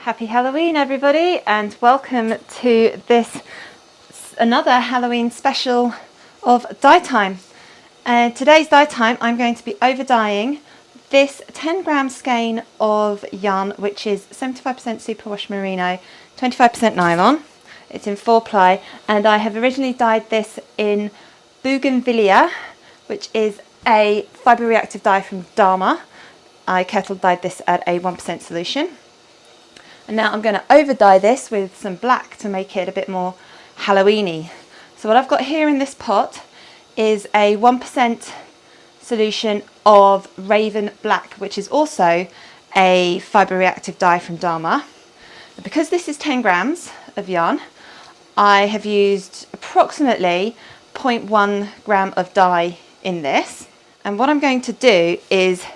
Happy Halloween everybody, and welcome to this another Halloween special of dye time. Today's dye time I'm going to be over dyeing this 10-gram skein of yarn, which is 75% superwash merino, 25% nylon. It's in 4-ply, and I have originally dyed this in bougainvillea, which is a fibre reactive dye from Dharma. I kettle dyed this at a 1% solution. And now I'm going to over dye this with some black to make it a bit more Halloweeny. So what I've got here in this pot is a 1% solution of Raven Black, which is also a fibre reactive dye from Dharma. And because this is 10 grams of yarn, I have used approximately 0.1 gram of dye in this. And what I'm going to do is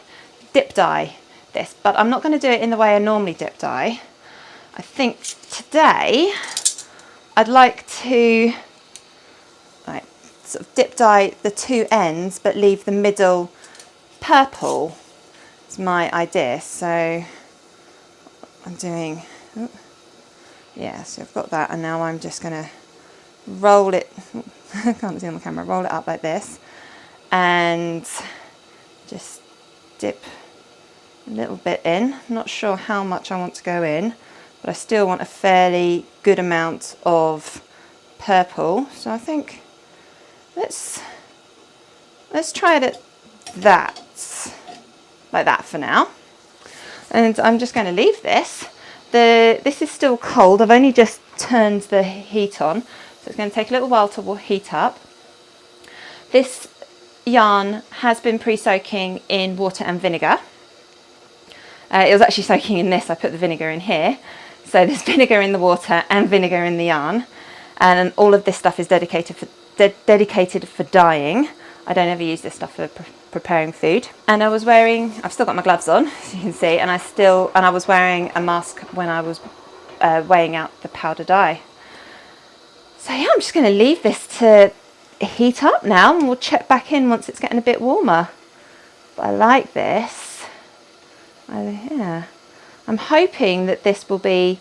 dip dye this, but I'm not going to do it in the way I normally dip dye. I think today I'd like to sort of dip dye the two ends but leave the middle purple. It's my idea. So I'm doing, yeah, so I've got that, and now I'm just going to roll it, I can't see on the camera, roll it up like this and just dip a little bit in. I'm not sure how much I want to go in, but I still want a fairly good amount of purple. So I think let's try it at that, like that for now. And I'm just going to leave this. This is still cold. I've only just turned the heat on, so it's going to take a little while to heat up. This yarn has been pre-soaking in water and vinegar. It was actually soaking in this. I put the vinegar in here. So there's vinegar in the water and vinegar in the yarn, and all of this stuff is dedicated for dyeing. I don't ever use this stuff for preparing food. And I was wearing, I've still got my gloves on, as you can see, and I was wearing a mask when I was weighing out the powder dye. So yeah, I'm just going to leave this to heat up now, and we'll check back in once it's getting a bit warmer. But I like this. Yeah. I'm hoping that this will be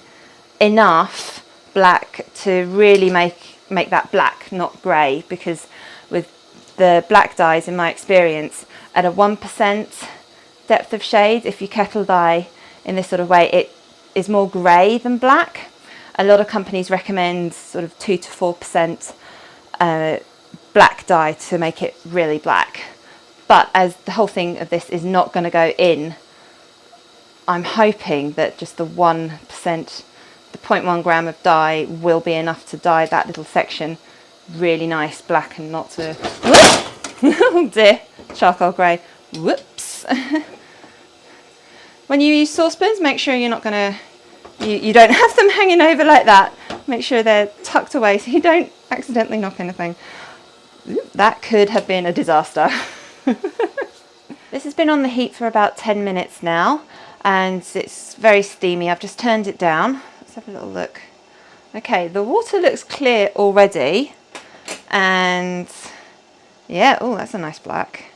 enough black to really make that black, not grey, because with the black dyes, in my experience, at a 1% depth of shade, if you kettle dye in this sort of way, it is more grey than black. A lot of companies recommend sort of 2 to 4% black dye to make it really black. But as the whole thing of this is not going to go in, I'm hoping that just the 1%, the 0.1 gram of dye will be enough to dye that little section really nice black and not to, oh dear, charcoal grey, whoops. When you use saucepans, make sure you're not going to, you don't have them hanging over like that. Make sure they're tucked away so you don't accidentally knock anything. That could have been a disaster. This has been on the heat for about 10 minutes now, and it's very steamy. I've just turned it down. Let's have a little look. Okay, the water looks clear already, and yeah, oh, that's a nice black.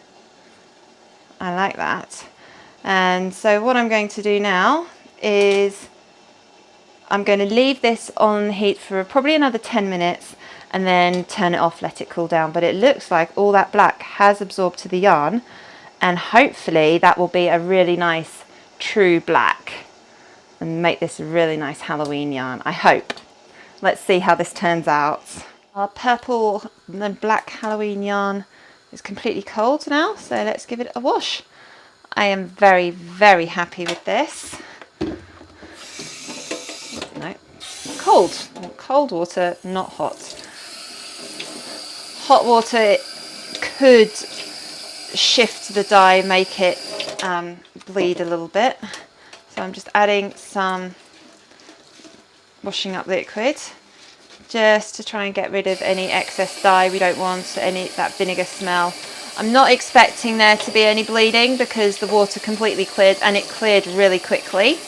I like that. And so what I'm going to do now is I'm going to leave this on the heat for probably another 10 minutes and then turn it off, let it cool down. But it looks like all that black has absorbed to the yarn, and hopefully that will be a really nice true black and make this a really nice Halloween yarn, I hope. Let's see how this turns out. Our purple and black Halloween yarn is completely cold now, so let's give it a wash. I am very, very happy with this. No, cold water, not hot. Hot water could shift the dye, make it bleed a little bit. So I'm just adding some washing up liquid just to try and get rid of any excess dye. We don't want that vinegar smell. I'm not expecting there to be any bleeding because the water completely cleared, and it cleared really quickly.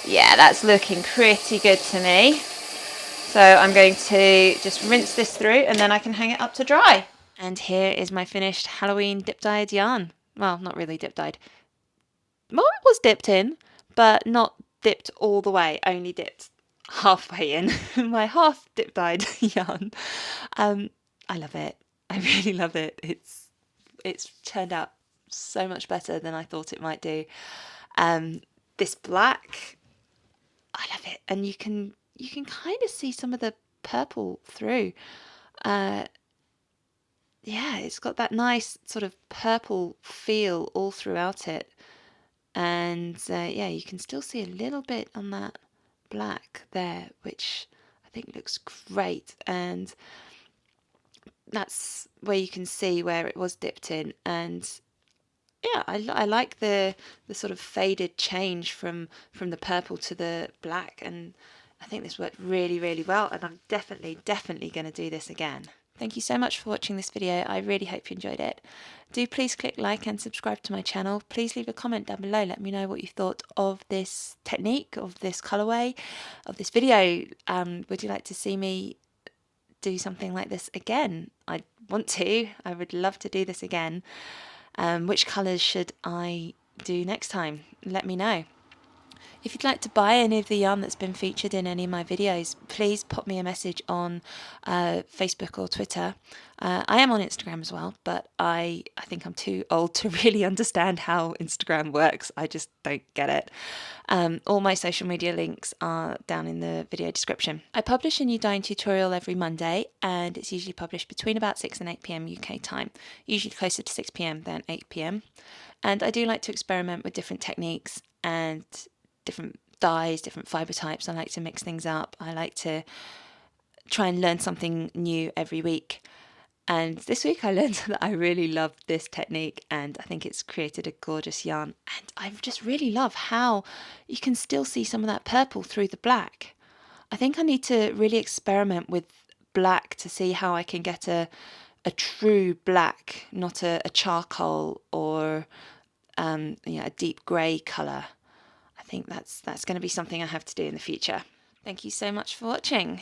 Yeah, that's looking pretty good to me. So I'm going to just rinse this through and then I can hang it up to dry. And here is my finished Halloween dip dyed yarn. Well, not really dip dyed. Well, it was dipped in, but not dipped all the way, only dipped halfway in my half dip dyed yarn. I love it. I really love it. It's turned out so much better than I thought it might do. This black, I love it, and you can kind of see some of the purple through. Yeah, it's got that nice sort of purple feel all throughout it, and yeah, you can still see a little bit on that black there, which I think looks great. And that's where you can see where it was dipped in. And yeah, I like the sort of faded change from the purple to the black, and I think this worked really, really well, and I'm definitely going to do this again. Thank you so much for watching this video. I really hope you enjoyed it. Do please click like and subscribe to my channel. Please leave a comment down below. Let me know what you thought of this technique, of this colorway, of this video. Would you like to see me do something like this again? I want to. I would love to do this again. Which colours should I do next time? Let me know. If you'd like to buy any of the yarn that's been featured in any of my videos, please pop me a message on Facebook or Twitter. I am on Instagram as well, but I think I'm too old to really understand how Instagram works. I just don't get it. All my social media links are down in the video description. I publish a new dyeing tutorial every Monday, and it's usually published between about 6 and 8 p.m. UK time, usually closer to 6 p.m. than 8 p.m. And I do like to experiment with different techniques and different dyes, different fibre types. I like to mix things up. I like to try and learn something new every week. And this week I learned that I really love this technique, and I think it's created a gorgeous yarn. And I just really love how you can still see some of that purple through the black. I think I need to really experiment with black to see how I can get a true black, not a charcoal or a deep grey colour. I think that's going to be something I have to do in the future. Thank you so much for watching.